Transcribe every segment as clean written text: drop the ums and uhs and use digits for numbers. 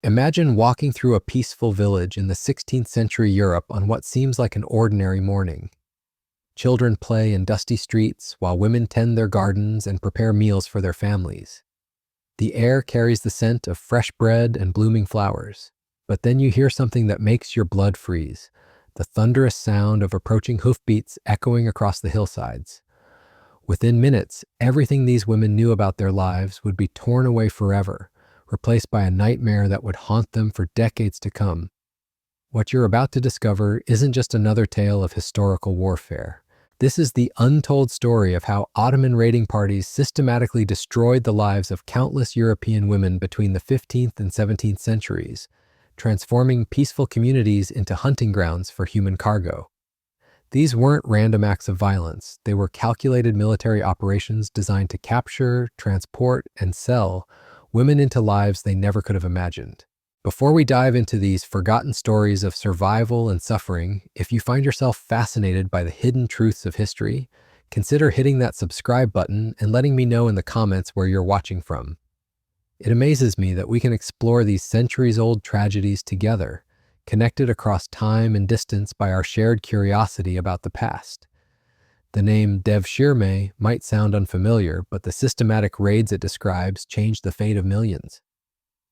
Imagine walking through a peaceful village in the 16th century Europe on what seems like an ordinary morning. Children play in dusty streets while women tend their gardens and prepare meals for their families. The air carries the scent of fresh bread and blooming flowers. But then you hear something that makes your blood freeze, the thunderous sound of approaching hoofbeats echoing across the hillsides. Within minutes, everything these women knew about their lives would be torn away forever, replaced by a nightmare that would haunt them for decades to come. What you're about to discover isn't just another tale of historical warfare. This is the untold story of how Ottoman raiding parties systematically destroyed the lives of countless European women between the 15th and 17th centuries, transforming peaceful communities into hunting grounds for human cargo. These weren't random acts of violence. They were calculated military operations designed to capture, transport, and sell women into lives they never could have imagined. Before we dive into these forgotten stories of survival and suffering, if you find yourself fascinated by the hidden truths of history, consider hitting that subscribe button and letting me know in the comments where you're watching from. It amazes me that we can explore these centuries-old tragedies together, connected across time and distance by our shared curiosity about the past. The name Devshirme might sound unfamiliar, but the systematic raids it describes changed the fate of millions.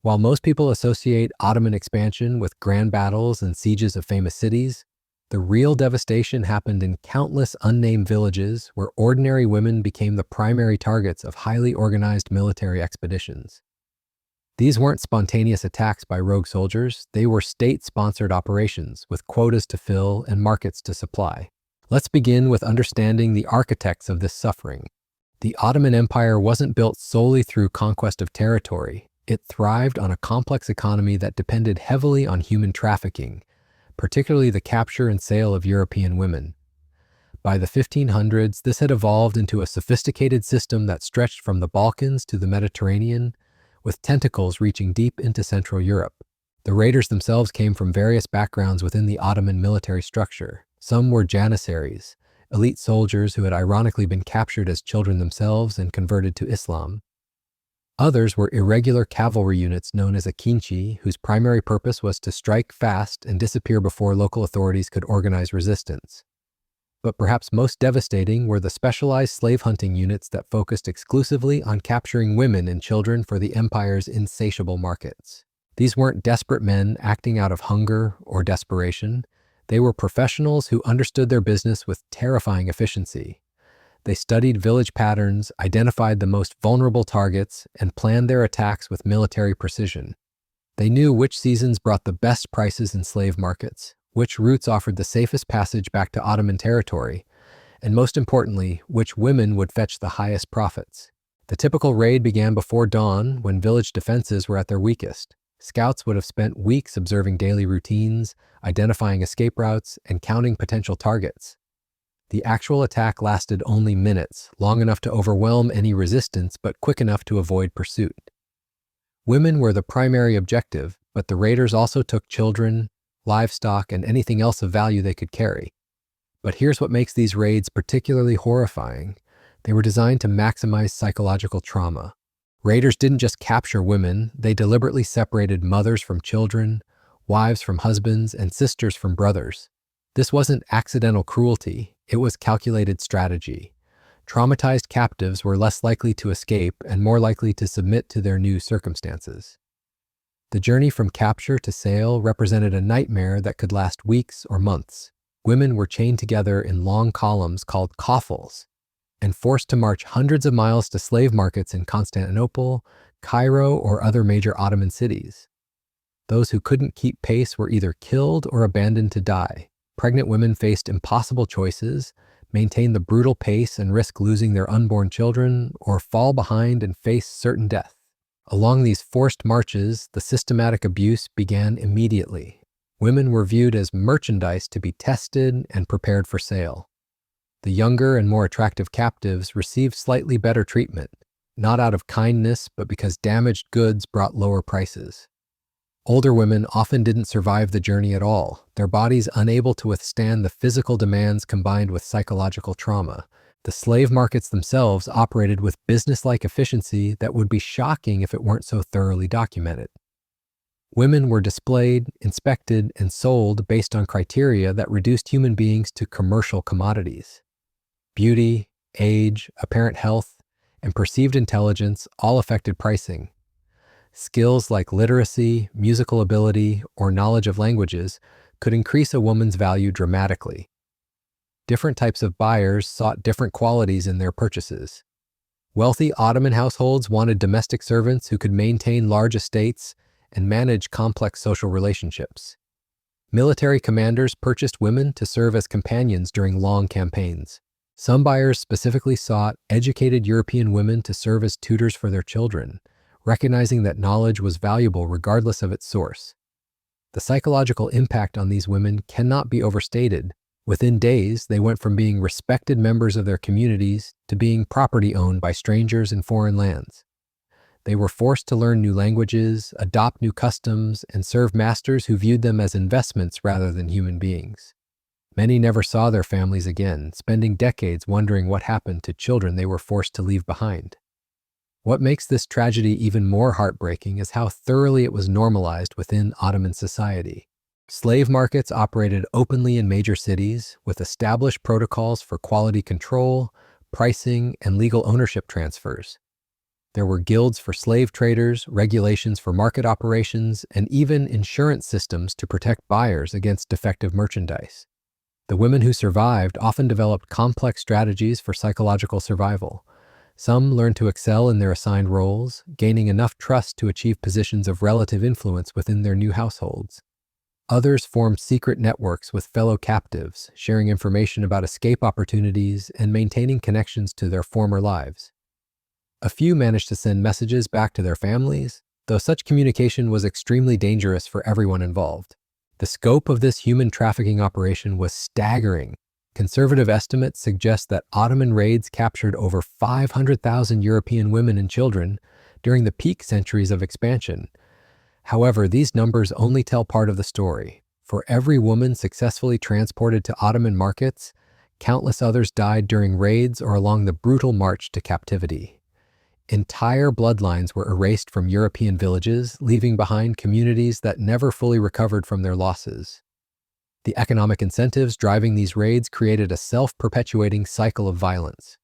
While most people associate Ottoman expansion with grand battles and sieges of famous cities, the real devastation happened in countless unnamed villages where ordinary women became the primary targets of highly organized military expeditions. These weren't spontaneous attacks by rogue soldiers, they were state-sponsored operations with quotas to fill and markets to supply. Let's begin with understanding the architects of this suffering. The Ottoman Empire wasn't built solely through conquest of territory. It thrived on a complex economy that depended heavily on human trafficking, particularly the capture and sale of European women. By the 1500s, this had evolved into a sophisticated system that stretched from the Balkans to the Mediterranean, with tentacles reaching deep into Central Europe. The raiders themselves came from various backgrounds within the Ottoman military structure. Some were janissaries, elite soldiers who had ironically been captured as children themselves and converted to Islam. Others were irregular cavalry units known as akinci, whose primary purpose was to strike fast and disappear before local authorities could organize resistance. But perhaps most devastating were the specialized slave hunting units that focused exclusively on capturing women and children for the empire's insatiable markets. These weren't desperate men acting out of hunger or desperation. They were professionals who understood their business with terrifying efficiency. They studied village patterns, identified the most vulnerable targets, and planned their attacks with military precision. They knew which seasons brought the best prices in slave markets, which routes offered the safest passage back to Ottoman territory, and most importantly, which women would fetch the highest profits. The typical raid began before dawn, when village defenses were at their weakest. Scouts would have spent weeks observing daily routines, identifying escape routes, and counting potential targets. The actual attack lasted only minutes, long enough to overwhelm any resistance but quick enough to avoid pursuit. Women were the primary objective, but the raiders also took children, livestock, and anything else of value they could carry. But here's what makes these raids particularly horrifying. They were designed to maximize psychological trauma. Raiders didn't just capture women, they deliberately separated mothers from children, wives from husbands, and sisters from brothers. This wasn't accidental cruelty, it was calculated strategy. Traumatized captives were less likely to escape and more likely to submit to their new circumstances. The journey from capture to sale represented a nightmare that could last weeks or months. Women were chained together in long columns called coffles and forced to march hundreds of miles to slave markets in Constantinople, Cairo, or other major Ottoman cities. Those who couldn't keep pace were either killed or abandoned to die. Pregnant women faced impossible choices: maintain the brutal pace and risk losing their unborn children, or fall behind and face certain death. Along these forced marches, the systematic abuse began immediately. Women were viewed as merchandise to be tested and prepared for sale. The younger and more attractive captives received slightly better treatment, not out of kindness, but because damaged goods brought lower prices. Older women often didn't survive the journey at all, their bodies unable to withstand the physical demands combined with psychological trauma. The slave markets themselves operated with business-like efficiency that would be shocking if it weren't so thoroughly documented. Women were displayed, inspected, and sold based on criteria that reduced human beings to commercial commodities. Beauty, age, apparent health, and perceived intelligence all affected pricing. Skills like literacy, musical ability, or knowledge of languages could increase a woman's value dramatically. Different types of buyers sought different qualities in their purchases. Wealthy Ottoman households wanted domestic servants who could maintain large estates and manage complex social relationships. Military commanders purchased women to serve as companions during long campaigns. Some buyers specifically sought educated European women to serve as tutors for their children, recognizing that knowledge was valuable regardless of its source. The psychological impact on these women cannot be overstated. Within days, they went from being respected members of their communities to being property owned by strangers in foreign lands. They were forced to learn new languages, adopt new customs, and serve masters who viewed them as investments rather than human beings. Many never saw their families again, spending decades wondering what happened to children they were forced to leave behind. What makes this tragedy even more heartbreaking is how thoroughly it was normalized within Ottoman society. Slave markets operated openly in major cities, with established protocols for quality control, pricing, and legal ownership transfers. There were guilds for slave traders, regulations for market operations, and even insurance systems to protect buyers against defective merchandise. The women who survived often developed complex strategies for psychological survival. Some learned to excel in their assigned roles, gaining enough trust to achieve positions of relative influence within their new households. Others formed secret networks with fellow captives, sharing information about escape opportunities and maintaining connections to their former lives. A few managed to send messages back to their families, though such communication was extremely dangerous for everyone involved. The scope of this human trafficking operation was staggering. Conservative estimates suggest that Ottoman raids captured over 500,000 European women and children during the peak centuries of expansion. However, these numbers only tell part of the story. For every woman successfully transported to Ottoman markets, countless others died during raids or along the brutal march to captivity. Entire bloodlines were erased from European villages, leaving behind communities that never fully recovered from their losses. The economic incentives driving these raids created a self-perpetuating cycle of violence.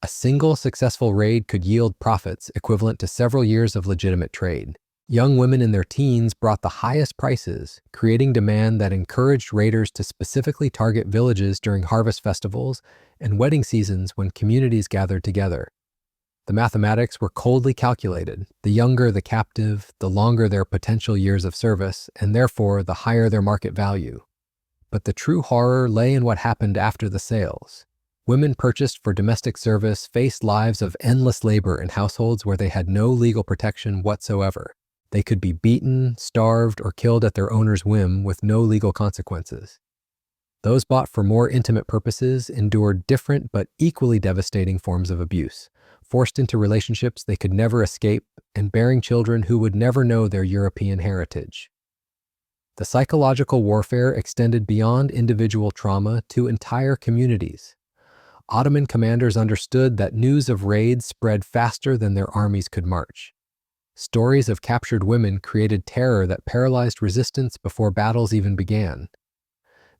A single successful raid could yield profits equivalent to several years of legitimate trade. Young women in their teens brought the highest prices, creating demand that encouraged raiders to specifically target villages during harvest festivals and wedding seasons when communities gathered together. The mathematics were coldly calculated. The younger the captive, the longer their potential years of service, and therefore the higher their market value. But the true horror lay in what happened after the sales. Women purchased for domestic service faced lives of endless labor in households where they had no legal protection whatsoever. They could be beaten, starved, or killed at their owner's whim with no legal consequences. Those bought for more intimate purposes endured different but equally devastating forms of abuse, forced into relationships they could never escape, and bearing children who would never know their European heritage. The psychological warfare extended beyond individual trauma to entire communities. Ottoman commanders understood that news of raids spread faster than their armies could march. Stories of captured women created terror that paralyzed resistance before battles even began.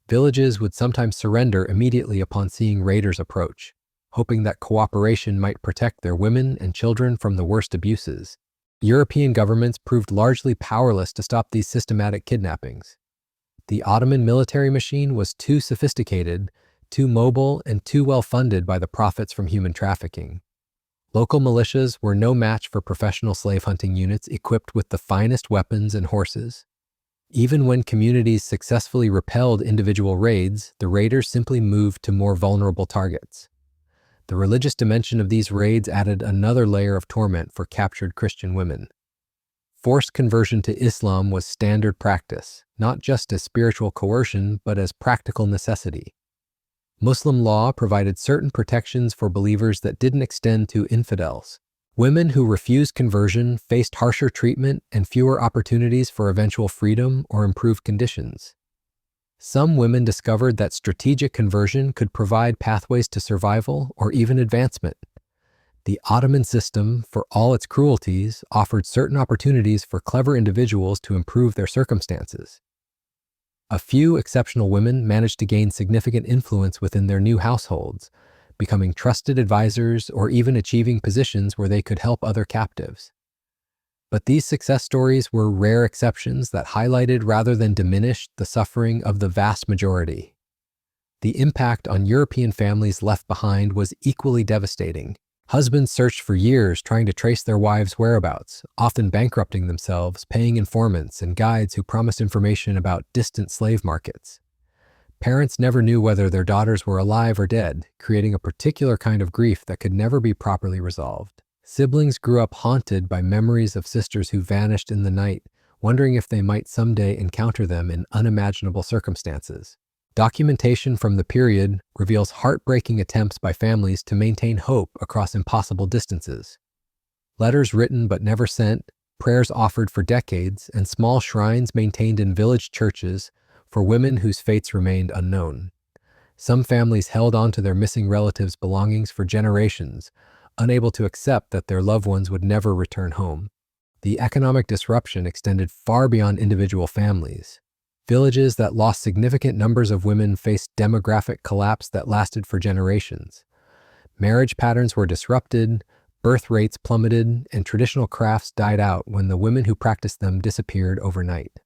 Villages would sometimes surrender immediately upon seeing raiders approach, hoping that cooperation might protect their women and children from the worst abuses. European governments proved largely powerless to stop these systematic kidnappings. The Ottoman military machine was too sophisticated, too mobile, and too well funded by the profits from human trafficking. Local militias were no match for professional slave hunting units equipped with the finest weapons and horses. Even when communities successfully repelled individual raids, the raiders simply moved to more vulnerable targets. The religious dimension of these raids added another layer of torment for captured Christian women. Forced conversion to Islam was standard practice, not just as spiritual coercion, but as practical necessity. Muslim law provided certain protections for believers that didn't extend to infidels. Women who refused conversion faced harsher treatment and fewer opportunities for eventual freedom or improved conditions. Some women discovered that strategic conversion could provide pathways to survival or even advancement. The Ottoman system, for all its cruelties, offered certain opportunities for clever individuals to improve their circumstances. A few exceptional women managed to gain significant influence within their new households, becoming trusted advisors or even achieving positions where they could help other captives. But these success stories were rare exceptions that highlighted rather than diminished the suffering of the vast majority. The impact on European families left behind was equally devastating. Husbands searched for years trying to trace their wives' whereabouts, often bankrupting themselves, paying informants and guides who promised information about distant slave markets. Parents never knew whether their daughters were alive or dead, creating a particular kind of grief that could never be properly resolved. Siblings grew up haunted by memories of sisters who vanished in the night, wondering if they might someday encounter them in unimaginable circumstances. Documentation from the period reveals heartbreaking attempts by families to maintain hope across impossible distances. Letters written but never sent, prayers offered for decades, and small shrines maintained in village churches for women whose fates remained unknown. Some families held on to their missing relatives' belongings for generations, unable to accept that their loved ones would never return home. The economic disruption extended far beyond individual families. Villages that lost significant numbers of women faced demographic collapse that lasted for generations. Marriage patterns were disrupted, birth rates plummeted, and traditional crafts died out when the women who practiced them disappeared overnight.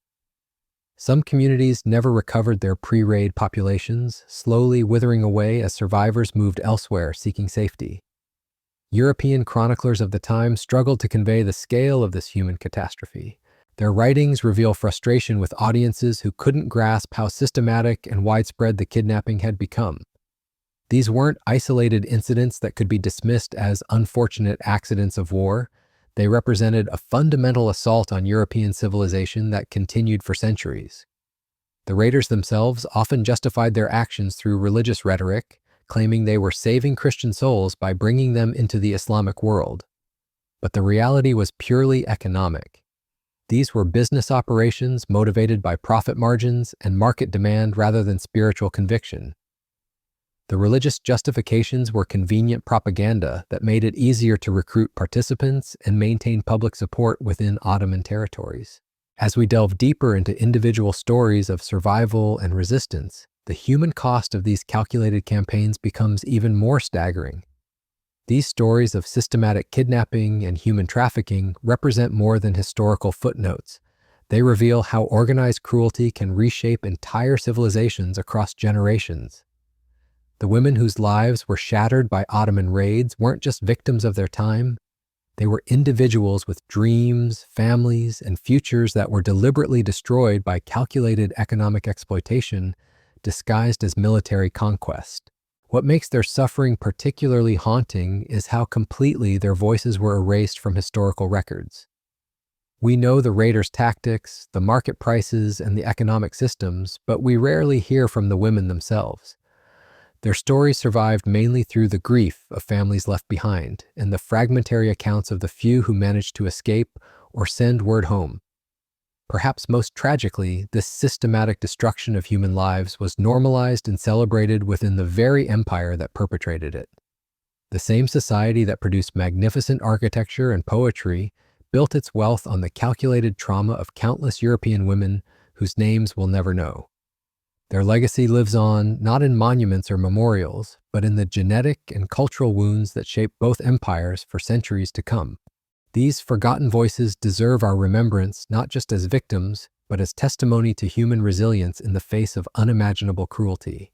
Some communities never recovered their pre-raid populations, slowly withering away as survivors moved elsewhere seeking safety. European chroniclers of the time struggled to convey the scale of this human catastrophe. Their writings reveal frustration with audiences who couldn't grasp how systematic and widespread the kidnapping had become. These weren't isolated incidents that could be dismissed as unfortunate accidents of war. They represented a fundamental assault on European civilization that continued for centuries. The raiders themselves often justified their actions through religious rhetoric, claiming they were saving Christian souls by bringing them into the Islamic world. But the reality was purely economic. These were business operations motivated by profit margins and market demand rather than spiritual conviction. The religious justifications were convenient propaganda that made it easier to recruit participants and maintain public support within Ottoman territories. As we delve deeper into individual stories of survival and resistance, the human cost of these calculated campaigns becomes even more staggering. These stories of systematic kidnapping and human trafficking represent more than historical footnotes. They reveal how organized cruelty can reshape entire civilizations across generations. The women whose lives were shattered by Ottoman raids weren't just victims of their time. They were individuals with dreams, families, and futures that were deliberately destroyed by calculated economic exploitation disguised as military conquest. What makes their suffering particularly haunting is how completely their voices were erased from historical records. We know the raiders' tactics, the market prices, and the economic systems, but we rarely hear from the women themselves. Their stories survived mainly through the grief of families left behind and the fragmentary accounts of the few who managed to escape or send word home. Perhaps most tragically, this systematic destruction of human lives was normalized and celebrated within the very empire that perpetrated it. The same society that produced magnificent architecture and poetry built its wealth on the calculated trauma of countless European women whose names we'll never know. Their legacy lives on, not in monuments or memorials, but in the genetic and cultural wounds that shaped both empires for centuries to come. These forgotten voices deserve our remembrance not just as victims, but as testimony to human resilience in the face of unimaginable cruelty.